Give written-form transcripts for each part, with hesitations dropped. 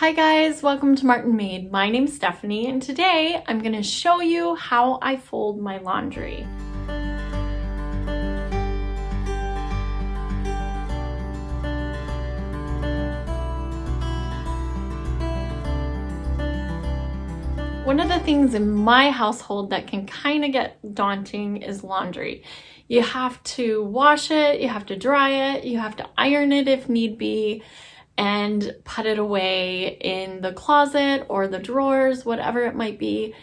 Hi guys, welcome to Martinmade. My name's Stephanie and today I'm going to show you how I fold my laundry. One of the things in my household that can kind of get daunting is laundry. You have to wash it, you have to dry it, you have to iron it if need be, and put it away in the closet or the drawers, whatever it might be.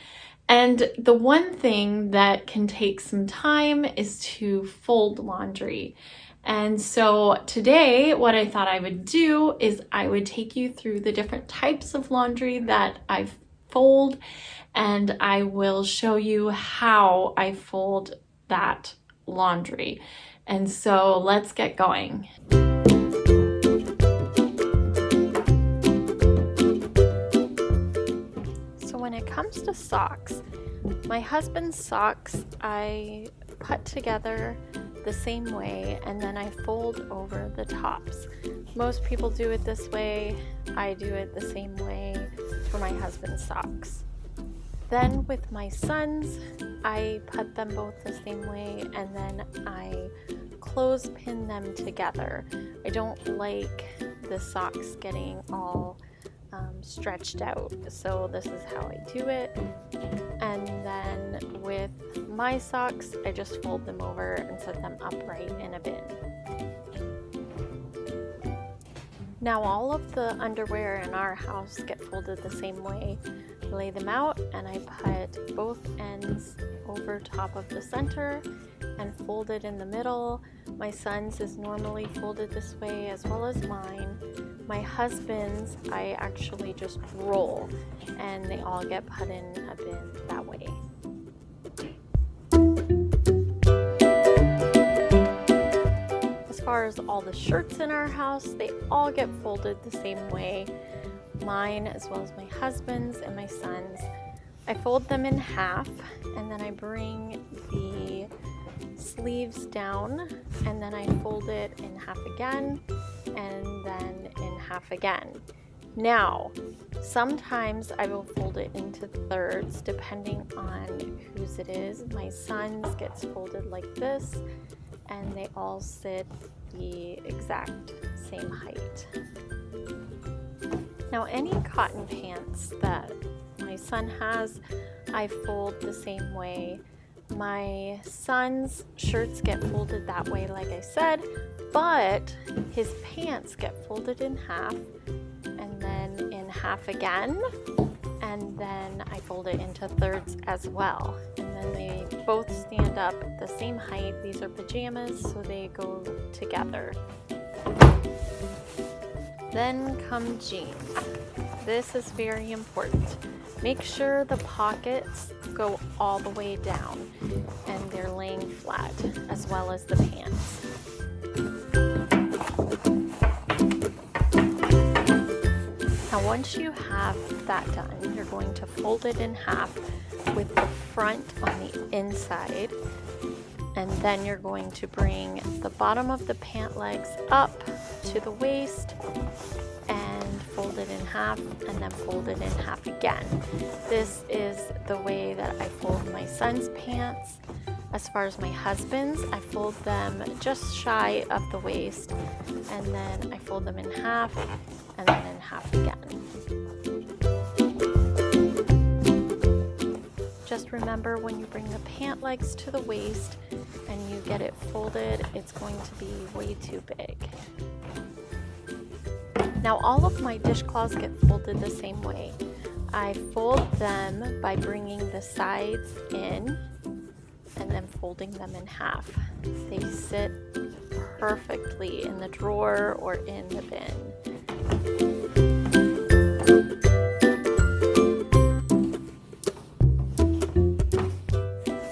And the one thing that can take some time is to fold laundry. And so today what I thought I would do is I would take you through the different types of laundry that I fold, and I will show you how I fold that laundry. And so let's get going. When it comes to socks, my husband's socks I put together the same way and then I fold over the tops. Most people do it this way. I do it the same way for my husband's socks. Then with my sons, I put them both the same way and then I clothespin them together. I don't like the socks getting all stretched out, so this is how I do it. And then with my socks, I just fold them over and set them upright in a bin. Now all of the underwear in our house get folded the same way. I lay them out and I put both ends over top of the center and fold it in the middle. My son's is normally folded this way as well as mine. My husband's, I actually just roll and they all get put in a bin that way. As far as all the shirts in our house, they all get folded the same way. Mine as well as my husband's and my son's. I fold them in half and then I bring the sleeves down and then I fold it in half again and then in half again. Now, sometimes I will fold it into thirds depending on whose it is. My son's gets folded like this and they all sit the exact same height. Now any cotton pants that my son has, I fold the same way. My son's shirts get folded that way, like I said, but his pants get folded in half and then in half again, and then I fold it into thirds as well. And then they both stand up the same height. These are pajamas, so they go together. Then come jeans. This is very important. Make sure the pockets go all the way down and they're laying flat, as well as the pants. Now once you have that done, you're going to fold it in half with the front on the inside, and then you're going to bring the bottom of the pant legs up to the waist and fold it in half and then fold it in half again. This is the way that I fold my son's pants. As far as my husband's, I fold them just shy of the waist and then I fold them in half and then in half again. Just remember, when you bring the pant legs to the waist and you get it folded, it's going to be way too big. Now all of my dishcloths get folded the same way. I fold them by bringing the sides in and then folding them in half. They sit perfectly in the drawer or in the bin.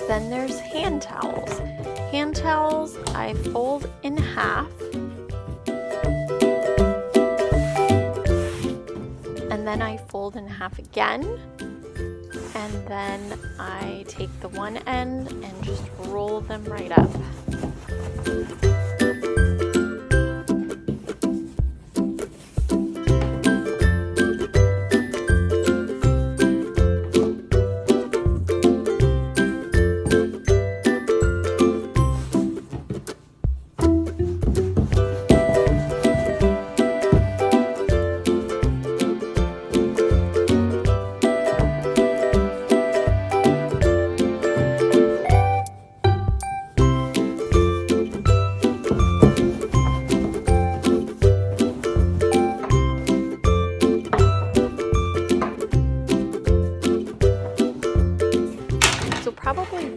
Then there's hand towels. Hand towels I fold in half and then I fold in half again, and then I take the one end and just roll them right up.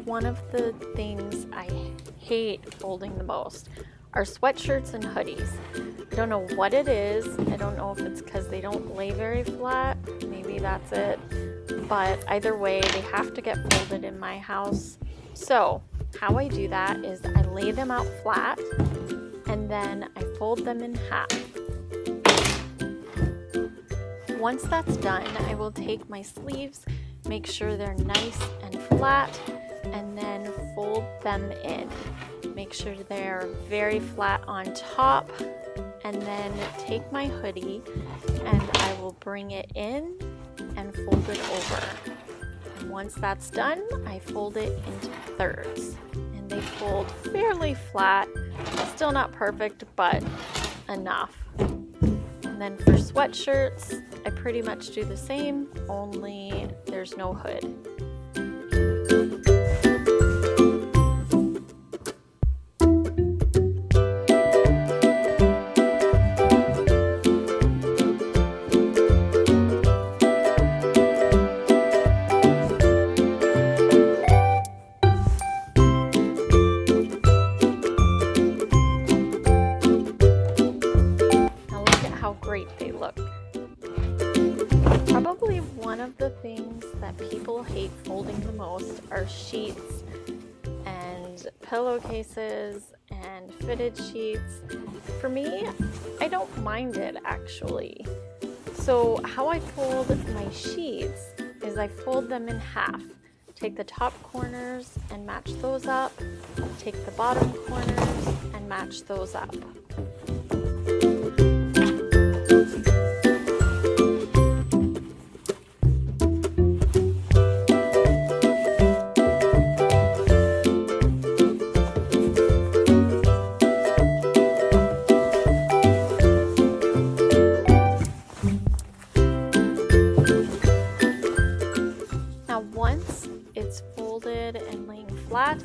one of the things I hate folding the most are sweatshirts and hoodies. I don't know what it is. I don't know if it's because they don't lay very flat. Maybe that's it. But either way, they have to get folded in my house. So how I do that is I lay them out flat and then I fold them in half. Once that's done, I will take my sleeves, make sure they're nice and flat, and then fold them in. Make sure they're very flat on top, and then take my hoodie and I will bring it in and fold it over. And once that's done, I fold it into thirds, and they fold fairly flat. Still not perfect, but enough. And then for sweatshirts, I pretty much do the same, only there's no hood. Probably one of the things that people hate folding the most are sheets and pillowcases and fitted sheets. For me, I don't mind it actually. So how I fold my sheets is I fold them in half. Take the top corners and match those up. Take the bottom corners and match those up. Once it's folded and laying flat,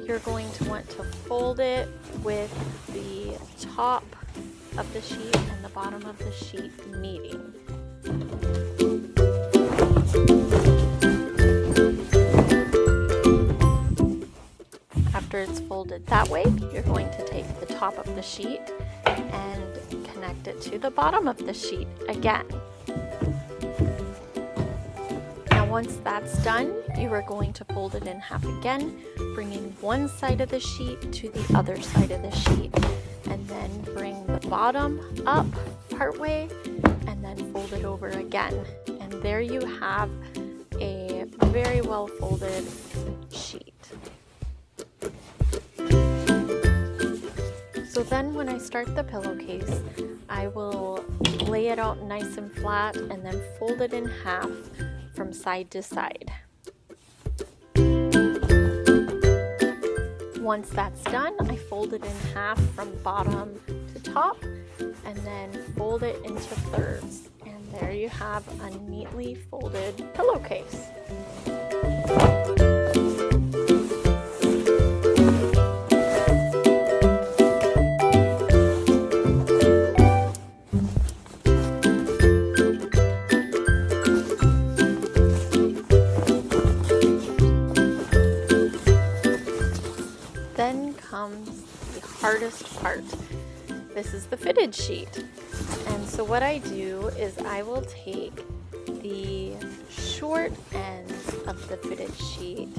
you're going to want to fold it with the top of the sheet and the bottom of the sheet meeting. After it's folded that way, you're going to take the top of the sheet and connect it to the bottom of the sheet again. Once that's done, you are going to fold it in half again, bringing one side of the sheet to the other side of the sheet, and then bring the bottom up partway, and then fold it over again. And there you have a very well folded sheet. So then when I start the pillowcase, I will lay it out nice and flat and then fold it in half from side to side. Once that's done, I fold it in half from bottom to top and then fold it into thirds. And there you have a neatly folded pillowcase. Then comes the hardest part. This is the fitted sheet. And so what I do is I will take the short ends of the fitted sheet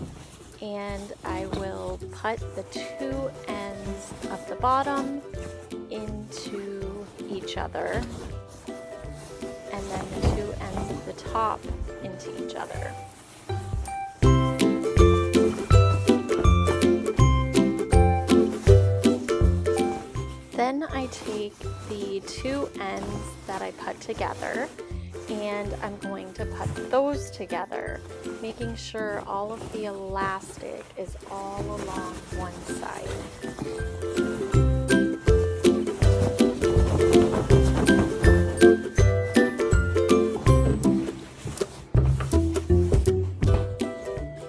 and I will put the two ends of the bottom into each other and then the two ends of the top into each other. Then I take the two ends that I put together and I'm going to put those together, making sure all of the elastic is all along one side.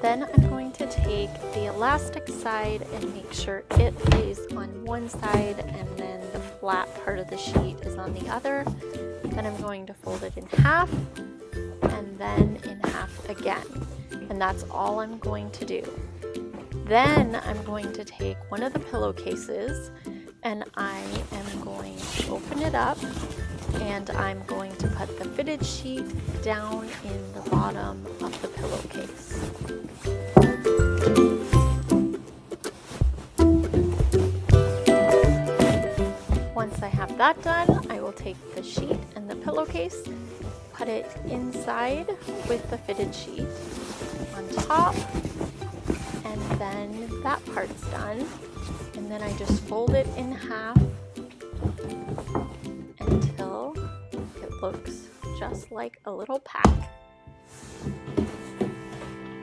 Then I'm going to take the elastic side and make sure it lays on one side and then the flat part of the sheet is on the other. Then I'm going to fold it in half and then in half again. And that's all I'm going to do. Then I'm going to take one of the pillowcases and I am going to open it up, and I'm going to put the fitted sheet down in the bottom of the pillowcase. Once I have that done, I will take the sheet and the pillowcase, put it inside with the fitted sheet on top, and then that part's done. And then I just fold it in half until it looks just like a little pack.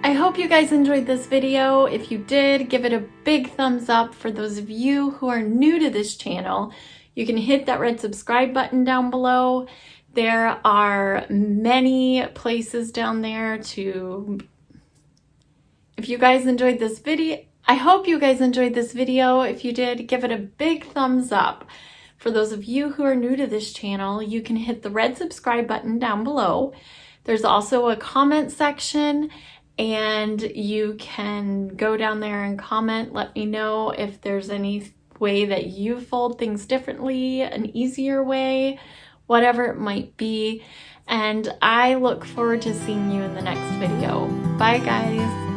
I hope you guys enjoyed this video. If you did, give it a big thumbs up. For those of you who are new to this channel, you can hit that red subscribe button down below. There are many places down there to... If you guys enjoyed this video, I hope you guys enjoyed this video. If you did, give it a big thumbs up. For those of you who are new to this channel, you can hit the red subscribe button down below. There's also a comment section, and you can go down there and comment. Let me know if there's any way that you fold things differently, an easier way, whatever it might be. And I look forward to seeing you in the next video. Bye guys.